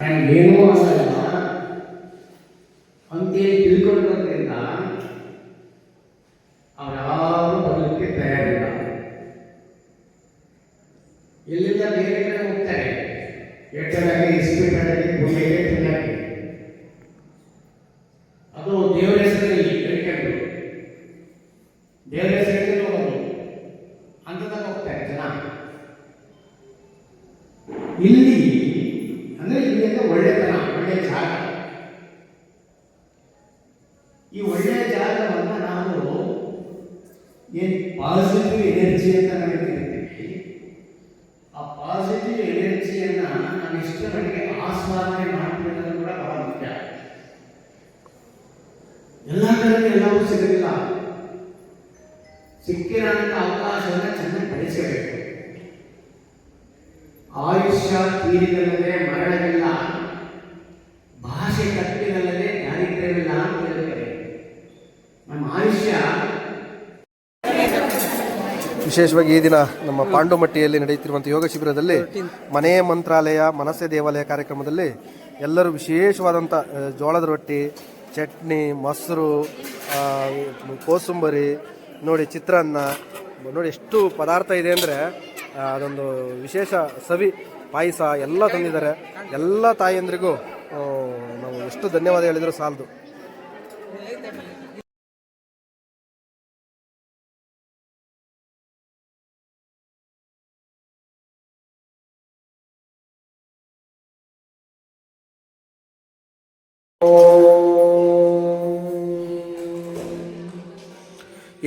ನನಗೇನೂ ಆಗಲ್ಲ ಅಂತೇಳಿ ತಿಳ್ಕೊಳ್ಳೋದ್ರಿಂದ ಅವರಾರು ಬರಲಿಕ್ಕೆ ತಯಾರಿಲ್ಲ. ಇಲ್ಲಿಂದ ಬೇರೆ ಕಡೆ ಹೋಗ್ತಾರೆ, ಎಟ್ಟರಾಗಿ ಇಸ್ಪೀಟಾಗಿ ಪೂಜೆಗೆ ಚೆನ್ನಾಗಿ ಅದು ದೇವರ ಹೆಸರಲ್ಲಿ ಹೇಳ್ಕೊಂಡು ದೇವರ ಹೆಸರಲ್ಲಿ ಹೋಗೋದು ಅಂತದಾಗ ಹೋಗ್ತಾರೆ ಜನ. ಇಲ್ಲಿ ಅಂದ್ರೆ ಇಲ್ಲಿ ಅಂತ ಒಳ್ಳೆತನ, ಒಳ್ಳೆ ಜಾಗ. ಈ ಒಳ್ಳೆಯ ಜಾಗವನ್ನು ನಾವು ಏನು ಪಾಸಿಟಿವ್ ಎನರ್ಜಿ ಅಂತ ನಾವು ಕರಿತೀವಿ. ಆ ಪಾಸಿಟಿವ್ ಎನರ್ಜಿಯನ್ನ ನಾವು ಇಷ್ಟ ಮಟ್ಟಿಗೆ ಆಸ್ವಾದನೆ ಮಾಡ್ಕೊಳ್ಳೋದು ಕೂಡ ಬಹಳ ಮುಖ್ಯ. ಎಲ್ಲ ಕಡೆಗೂ ಎಲ್ಲವೂ ಸಿಗಲಿಲ್ಲ. ಸಿಕ್ಕಿರೋಂಥ ಅವಕಾಶವನ್ನು ಚೆನ್ನಾಗಿ ಬಳಸಬೇಕು. ಆಯುಷ್ಯ ತೀರಿದಲ್ಲದೆ ಮರಣವಿಲ್ಲ, ಭಾಷೆ ತಪ್ಪಿದಲ್ಲದೆ ದಾರಿದ್ರ್ಯವಿಲ್ಲ ಅಂತ ಹೇಳ್ತಾರೆ. ನಮ್ಮ ಆಯುಷ್ಯ ವಿಶೇಷವಾಗಿ ಈ ದಿನ ನಮ್ಮ ಪಾಂಡುಮಟ್ಟಿಯಲ್ಲಿ ನಡೆಯುತ್ತಿರುವಂಥ ಯೋಗ ಶಿಬಿರದಲ್ಲಿ ಮನೆ ಮಂತ್ರಾಲಯ ಮನಸ್ಸೆ ದೇವಾಲಯ ಕಾರ್ಯಕ್ರಮದಲ್ಲಿ ಎಲ್ಲರೂ ವಿಶೇಷವಾದಂಥ ಜೋಳದ ರೊಟ್ಟಿ, ಚಟ್ನಿ, ಮೊಸರು, ಕೋಸುಂಬರಿ, ನೋಡಿ ಚಿತ್ರಾನ್ನ, ನೋಡಿ ಎಷ್ಟು ಪದಾರ್ಥ ಇದೆ ಅಂದರೆ ಅದೊಂದು ವಿಶೇಷ ಸವಿ ಪಾಯಸ ಎಲ್ಲ ತಂದಿದ್ದಾರೆ. ಎಲ್ಲ ತಾಯಂದ್ರಿಗೂ ನಾವು ಎಷ್ಟು ಧನ್ಯವಾದ ಹೇಳಿದರೂ ಸಾಲದು.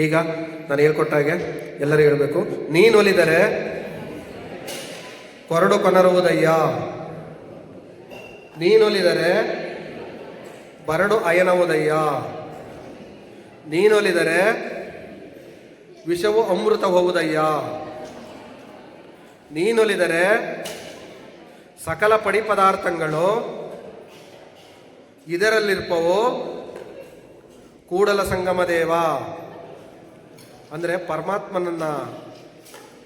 ಈಗ ನಾನು ಹೇಳ್ಕೊಟ್ಟಾಗೆ ಎಲ್ಲರೂ ಹೇಳಬೇಕು. ನೀನೊಲಿದರೆ ಕೊರಡು ಕೊನರುವುದಯ್ಯ, ನೀನೊಲಿದರೆ ಬರಡು ಅಯನವುದಯ್ಯ, ನೀನೊಲಿದರೆ ವಿಷವು ಅಮೃತ ಹೋಗುವುದಯ್ಯ, ನೀನೊಲಿದರೆ ಸಕಲ ಪಡಿ ಪದಾರ್ಥಗಳು ಇದರಲ್ಲಿರ್ಪವು ಕೂಡಲ ಸಂಗಮ ದೇವ. ಅಂದರೆ ಪರಮಾತ್ಮನನ್ನು,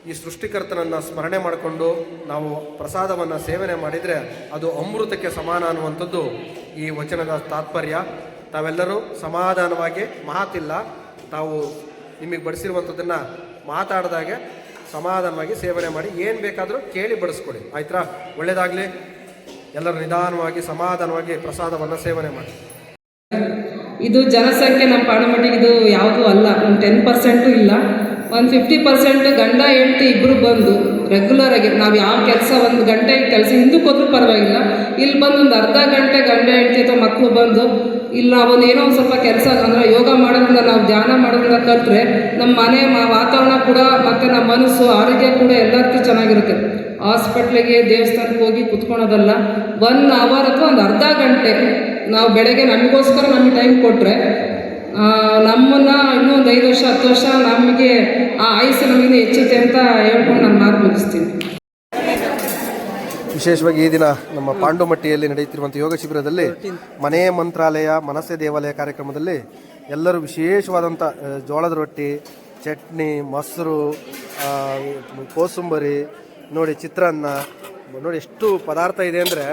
ಈ ಸೃಷ್ಟಿಕರ್ತನನ್ನು ಸ್ಮರಣೆ ಮಾಡಿಕೊಂಡು ನಾವು ಪ್ರಸಾದವನ್ನು ಸೇವನೆ ಮಾಡಿದರೆ ಅದು ಅಮೃತಕ್ಕೆ ಸಮಾನ ಅನ್ನುವಂಥದ್ದು ಈ ವಚನದ ತಾತ್ಪರ್ಯ. ತಾವೆಲ್ಲರೂ ಸಮಾಧಾನವಾಗಿ, ಮಾತಿಲ್ಲ, ತಾವು ನಿಮಗೆ ಬಡಿಸಿರುವಂಥದ್ದನ್ನು ಮಾತಾಡಿದಾಗೆ ಸಮಾಧಾನವಾಗಿ ಸೇವನೆ ಮಾಡಿ, ಏನು ಬೇಕಾದರೂ ಕೇಳಿ ಬಡಿಸ್ಕೊಡಿ. ಆಯ್ತಾ? ಒಳ್ಳೆಯದಾಗಲಿ. ಎಲ್ಲರೂ ನಿಧಾನವಾಗಿ ಸಮಾಧಾನವಾಗಿ ಪ್ರಸಾದವನ್ನು ಸೇವನೆ ಮಾಡಿ. ಇದು ಜನಸಂಖ್ಯೆ ನಮ್ಮ ಪಾಂಡುಮಟ್ಟಿಗೆ ಇದು ಯಾವುದೂ ಅಲ್ಲ, ಒಂದು 10% ಇಲ್ಲ, ಒಂದು 50% ಗಂಡ ಹೆಂಡತಿ ಇಬ್ಬರು ಬಂದು ರೆಗ್ಯುಲರಾಗಿ ನಾವು ಯಾವ ಕೆಲಸ ಒಂದು ಗಂಟೆ ಕೆಲಸ ಹಿಂದಕ್ಕೆ ಹೋದ್ರೂ ಪರವಾಗಿಲ್ಲ, ಇಲ್ಲಿ ಬಂದು ಒಂದು ಅರ್ಧ ಗಂಟೆ ಗಂಡ ಹೆಂಡತಿ ಅಥವಾ ಮಕ್ಕಳು ಬಂದು ಇಲ್ಲಿ ನಾವೊಂದು ಏನೋ ಒಂದು ಸ್ವಲ್ಪ ಕೆಲಸ ಅಂದರೆ ಯೋಗ ಮಾಡೋದ್ರಿಂದ, ನಾವು ಧ್ಯಾನ ಮಾಡೋದ್ರಿಂದ ಕಲಿತ್ರೆ ನಮ್ಮ ಮನೆ ವಾತಾವರಣ ಕೂಡ ಮತ್ತು ನಮ್ಮ ಮನಸ್ಸು ಆರೋಗ್ಯ ಕೂಡ ಎಲ್ಲದಕ್ಕೂ ಚೆನ್ನಾಗಿರುತ್ತೆ. ಹಾಸ್ಪಿಟ್ಲಿಗೆ ದೇವಸ್ಥಾನಕ್ಕೆ ಹೋಗಿ ಕುತ್ಕೊಳೋದಲ್ಲ, 1 ಅವರ್ ಅಥವಾ ಒಂದು ಅರ್ಧ ಗಂಟೆ ನಾವು ಬೆಳಗ್ಗೆ ನಮಗೋಸ್ಕರ ನಮಗೆ ಟೈಮ್ ಕೊಟ್ಟರೆ ನಮ್ಮನ್ನು ಇನ್ನೂ ಒಂದು 5 ವರ್ಷ 10 ವರ್ಷ ನಮಗೆ ಆ ಆಯುಸ್ಸು ನಮಗೆ ಹೆಚ್ಚುತ್ತೆ ಅಂತ ಹೇಳ್ಕೊಂಡು ನಾನು ಮಾತು ಮುಗಿಸ್ತೀನಿ. ವಿಶೇಷವಾಗಿ ಈ ದಿನ ನಮ್ಮ ಪಾಂಡುಮಟ್ಟಿಯಲ್ಲಿ ನಡೆಯುತ್ತಿರುವಂಥ ಯೋಗ ಶಿಬಿರದಲ್ಲಿ ಮನೆ ಮಂತ್ರಾಲಯ ಮನಸ್ಸೆ ದೇವಾಲಯ ಕಾರ್ಯಕ್ರಮದಲ್ಲಿ ಎಲ್ಲರೂ ವಿಶೇಷವಾದಂಥ ಜೋಳದ ರೊಟ್ಟಿ, ಚಟ್ನಿ, ಮೊಸರು, ಕೋಸುಂಬರಿ, ನೋಡಿ ಚಿತ್ರಾನ್ನ, ನೋಡಿ ಎಷ್ಟು ಪದಾರ್ಥ ಇದೆ ಅಂದರೆ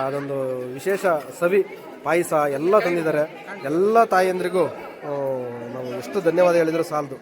ಅದೊಂದು ವಿಶೇಷ ಸವಿ ಪಾಯಸ ಎಲ್ಲ ತಂದಿದ್ದಾರೆ. ಎಲ್ಲ ತಾಯಂದ್ರಿಗೂ ನಾವು ಎಷ್ಟು ಧನ್ಯವಾದ ಹೇಳಿದರೂ ಸಾಲದು.